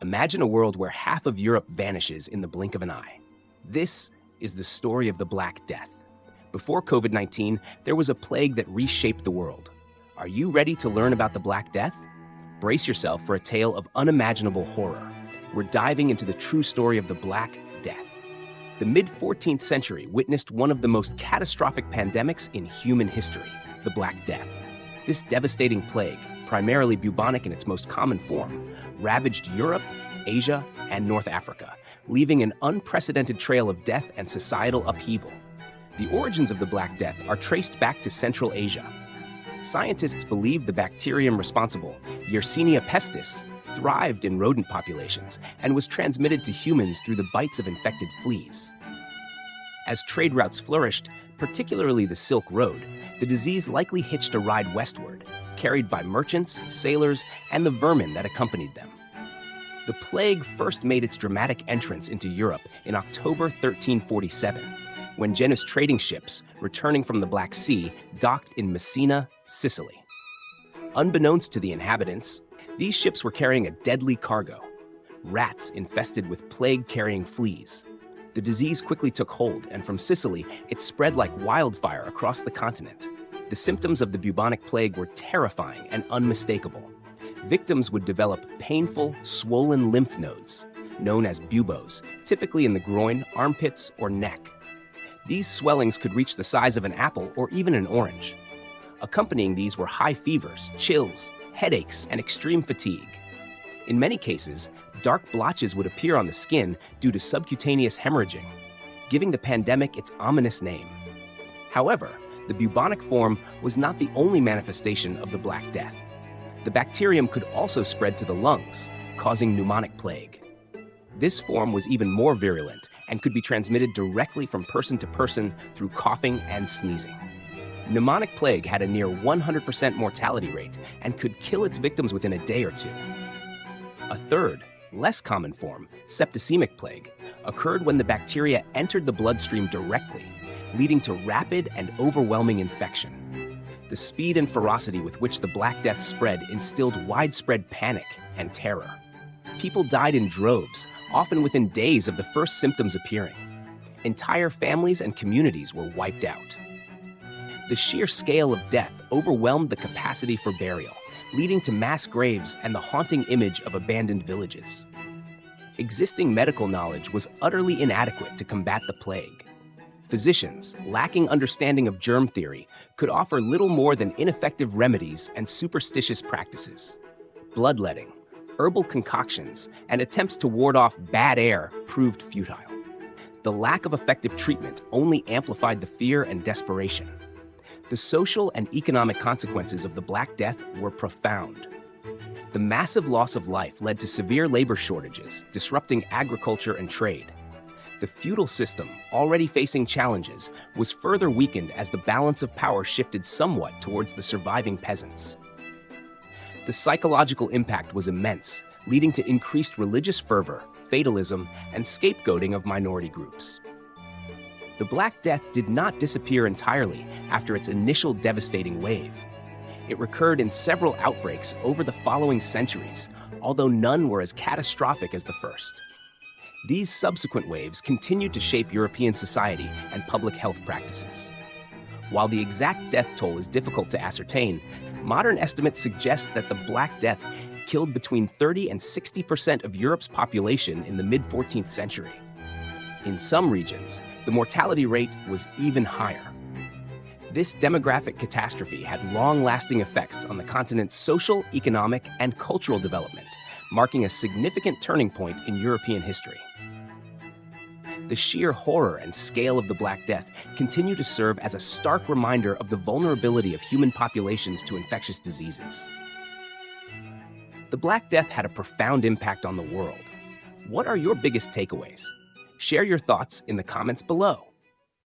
Imagine a world where half of Europe vanishes in the blink of an eye. This is the story of the Black Death. Before COVID-19, there was a plague that reshaped the world. Are you ready to learn about the Black Death? Brace yourself for a tale of unimaginable horror. We're diving into the true story of the Black Death. The mid-14th century witnessed one of the most catastrophic pandemics in human history, the Black Death. This devastating plague, primarily bubonic in its most common form, ravaged Europe, Asia, and North Africa, leaving an unprecedented trail of death and societal upheaval. The origins of the Black Death are traced back to Central Asia. Scientists believe the bacterium responsible, Yersinia pestis, thrived in rodent populations and was transmitted to humans through the bites of infected fleas. As trade routes flourished, particularly the Silk Road, the disease likely hitched a ride westward, carried by merchants, sailors, and the vermin that accompanied them. The plague first made its dramatic entrance into Europe in October 1347, when Janus trading ships, returning from the Black Sea, docked in Messina, Sicily. Unbeknownst to the inhabitants, these ships were carrying a deadly cargo: rats infested with plague-carrying fleas. The disease quickly took hold, and from Sicily, it spread like wildfire across the continent. The symptoms of the bubonic plague were terrifying and unmistakable. Victims would develop painful, swollen lymph nodes, known as buboes, typically in the groin, armpits, or neck. These swellings could reach the size of an apple or even an orange. Accompanying these were high fevers, chills, headaches, and extreme fatigue. In many cases, dark blotches would appear on the skin due to subcutaneous hemorrhaging, giving the pandemic its ominous name. However, the bubonic form was not the only manifestation of the Black Death. The bacterium could also spread to the lungs, causing pneumonic plague. This form was even more virulent and could be transmitted directly from person to person through coughing and sneezing. Pneumonic plague had a near 100% mortality rate and could kill its victims within a day or two. A third, less common form, septicemic plague, occurred when the bacteria entered the bloodstream directly, leading to rapid and overwhelming infection. The speed and ferocity with which the Black Death spread instilled widespread panic and terror. People died in droves, often within days of the first symptoms appearing. Entire families and communities were wiped out. The sheer scale of death overwhelmed the capacity for burial, leading to mass graves and the haunting image of abandoned villages. Existing medical knowledge was utterly inadequate to combat the plague. Physicians, lacking understanding of germ theory, could offer little more than ineffective remedies and superstitious practices. Bloodletting, herbal concoctions, and attempts to ward off bad air proved futile. The lack of effective treatment only amplified the fear and desperation. The social and economic consequences of the Black Death were profound. The massive loss of life led to severe labor shortages, disrupting agriculture and trade. The feudal system, already facing challenges, was further weakened as the balance of power shifted somewhat towards the surviving peasants. The psychological impact was immense, leading to increased religious fervor, fatalism, and scapegoating of minority groups. The Black Death did not disappear entirely after its initial devastating wave. It recurred in several outbreaks over the following centuries, although none were as catastrophic as the first. These subsequent waves continued to shape European society and public health practices. While the exact death toll is difficult to ascertain, modern estimates suggest that the Black Death killed between 30 and 60% of Europe's population in the mid-14th century. In some regions, the mortality rate was even higher. This demographic catastrophe had long-lasting effects on the continent's social, economic, and cultural development, marking a significant turning point in European history. The sheer horror and scale of the Black Death continue to serve as a stark reminder of the vulnerability of human populations to infectious diseases. The Black Death had a profound impact on the world. What are your biggest takeaways? Share your thoughts in the comments below.